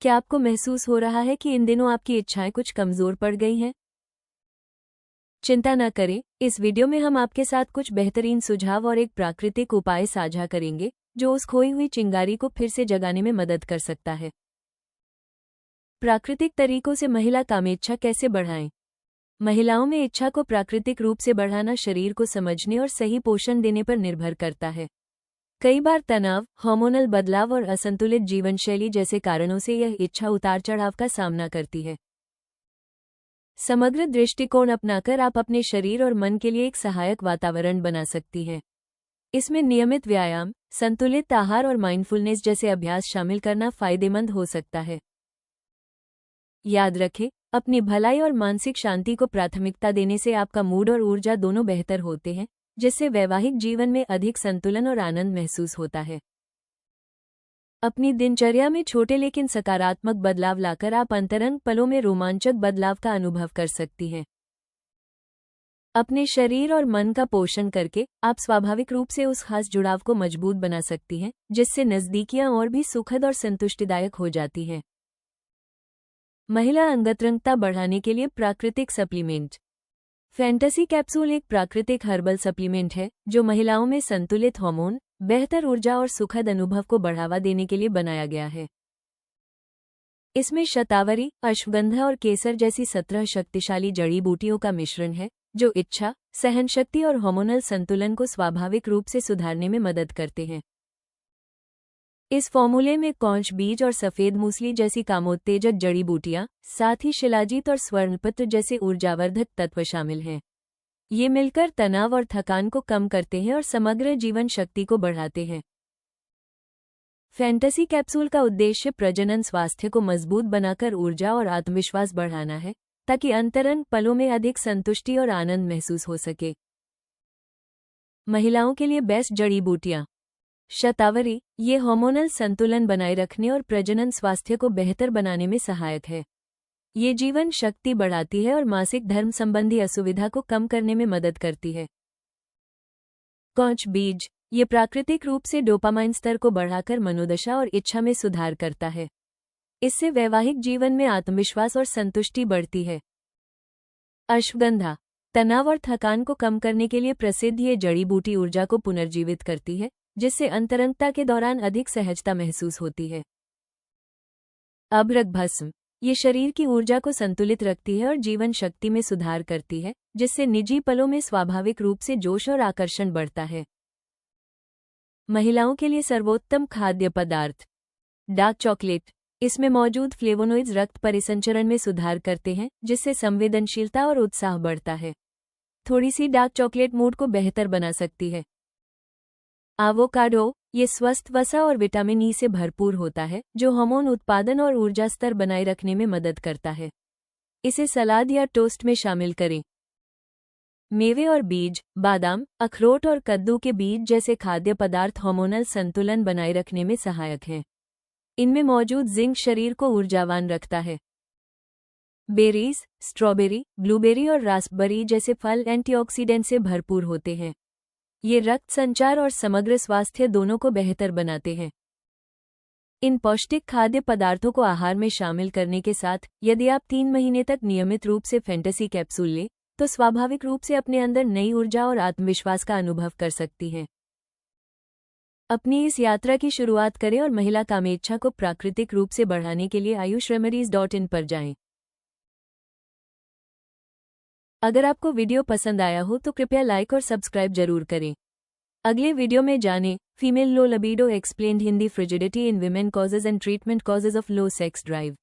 क्या आपको महसूस हो रहा है कि इन दिनों आपकी इच्छाएं कुछ कमजोर पड़ गई हैं? चिंता न करें, इस वीडियो में हम आपके साथ कुछ बेहतरीन सुझाव और एक प्राकृतिक उपाय साझा करेंगे जो उस खोई हुई चिंगारी को फिर से जगाने में मदद कर सकता है। प्राकृतिक तरीकों से महिला कामेच्छा कैसे बढ़ाएं? महिलाओं में इच्छा को प्राकृतिक रूप से बढ़ाना शरीर को समझने और सही पोषण देने पर निर्भर करता है। कई बार तनाव, हार्मोनल बदलाव और असंतुलित जीवनशैली जैसे कारणों से यह इच्छा उतार चढ़ाव का सामना करती है। समग्र दृष्टिकोण अपनाकर आप अपने शरीर और मन के लिए एक सहायक वातावरण बना सकती हैं। इसमें नियमित व्यायाम, संतुलित आहार और माइंडफुलनेस जैसे अभ्यास शामिल करना फायदेमंद हो सकता है। याद रखें, अपनी भलाई और मानसिक शांति को प्राथमिकता देने से आपका मूड और ऊर्जा दोनों बेहतर होते हैं, जिससे वैवाहिक जीवन में अधिक संतुलन और आनंद महसूस होता है। अपनी दिनचर्या में छोटे लेकिन सकारात्मक बदलाव लाकर आप अंतरंग पलों में रोमांचक बदलाव का अनुभव कर सकती हैं। अपने शरीर और मन का पोषण करके आप स्वाभाविक रूप से उस खास जुड़ाव को मजबूत बना सकती हैं, जिससे नज़दीकियां और भी सुखद और संतुष्टिदायक हो जाती हैं। महिला अंगतरंगता बढ़ाने के लिए प्राकृतिक सप्लीमेंट। फैंटेसी कैप्सूल एक प्राकृतिक हर्बल सप्लीमेंट है जो महिलाओं में संतुलित हार्मोन, बेहतर ऊर्जा और सुखद अनुभव को बढ़ावा देने के लिए बनाया गया है। इसमें शतावरी, अश्वगंधा और केसर जैसी 17 शक्तिशाली जड़ी बूटियों का मिश्रण है जो इच्छा, सहनशक्ति और हार्मोनल संतुलन को स्वाभाविक रूप से सुधारने में मदद करते हैं। इस फॉर्मूले में कौंच बीज और सफेद मूसली जैसी कामोत्तेजक जड़ी बूटियां, साथ ही शिलाजीत और स्वर्णपत्र जैसे ऊर्जावर्धक तत्व शामिल हैं। ये मिलकर तनाव और थकान को कम करते हैं और समग्र जीवन शक्ति को बढ़ाते हैं। फैंटेसी कैप्सूल का उद्देश्य प्रजनन स्वास्थ्य को मजबूत बनाकर ऊर्जा और आत्मविश्वास बढ़ाना है, ताकि अंतरंग पलों में अधिक संतुष्टि और आनंद महसूस हो सके। महिलाओं के लिए बेस्ट जड़ी बूटियां। शतावरी, ये हार्मोनल संतुलन बनाए रखने और प्रजनन स्वास्थ्य को बेहतर बनाने में सहायक है। ये जीवन शक्ति बढ़ाती है और मासिक धर्म संबंधी असुविधा को कम करने में मदद करती है। कौंच बीज, ये प्राकृतिक रूप से डोपामाइन स्तर को बढ़ाकर मनोदशा और इच्छा में सुधार करता है। इससे वैवाहिक जीवन में आत्मविश्वास और संतुष्टि बढ़ती है। अश्वगंधा, तनाव और थकान को कम करने के लिए प्रसिद्ध ये जड़ी बूटी ऊर्जा को पुनर्जीवित करती है, जिससे अंतरंगता के दौरान अधिक सहजता महसूस होती है। अभ्रक भस्म, ये शरीर की ऊर्जा को संतुलित रखती है और जीवन शक्ति में सुधार करती है, जिससे निजी पलों में स्वाभाविक रूप से जोश और आकर्षण बढ़ता है। महिलाओं के लिए सर्वोत्तम खाद्य पदार्थ। डार्क चॉकलेट, इसमें मौजूद फ्लेवोनोइड्स रक्त परिसंचरण में सुधार करते हैं, जिससे संवेदनशीलता और उत्साह बढ़ता है। थोड़ी सी डार्क चॉकलेट मूड को बेहतर बना सकती है। एवोकाडो, ये स्वस्थ वसा और विटामिन ई से भरपूर होता है जो हार्मोन उत्पादन और ऊर्जा स्तर बनाए रखने में मदद करता है। इसे सलाद या टोस्ट में शामिल करें। मेवे और बीज, बादाम, अखरोट और कद्दू के बीज जैसे खाद्य पदार्थ हार्मोनल संतुलन बनाए रखने में सहायक हैं। इनमें मौजूद जिंक शरीर को ऊर्जावान रखता है। बेरीज, स्ट्रॉबेरी, ब्लूबेरी और रास्पबेरी जैसे फल एंटीऑक्सीडेंट से भरपूर होते हैं। ये रक्त संचार और समग्र स्वास्थ्य दोनों को बेहतर बनाते हैं। इन पौष्टिक खाद्य पदार्थों को आहार में शामिल करने के साथ यदि आप 3 महीने तक नियमित रूप से फैंटेसी कैप्सूल लें, तो स्वाभाविक रूप से अपने अंदर नई ऊर्जा और आत्मविश्वास का अनुभव कर सकती हैं। अपनी इस यात्रा की शुरुआत करें और महिला कामेच्छा को प्राकृतिक रूप से बढ़ाने के लिए ayushremeries.in पर जाएं। अगर आपको वीडियो पसंद आया हो तो कृपया लाइक और सब्सक्राइब जरूर करें। अगले वीडियो में जानें, female low libido explained Hindi frigidity in women causes and treatment causes of low sex drive.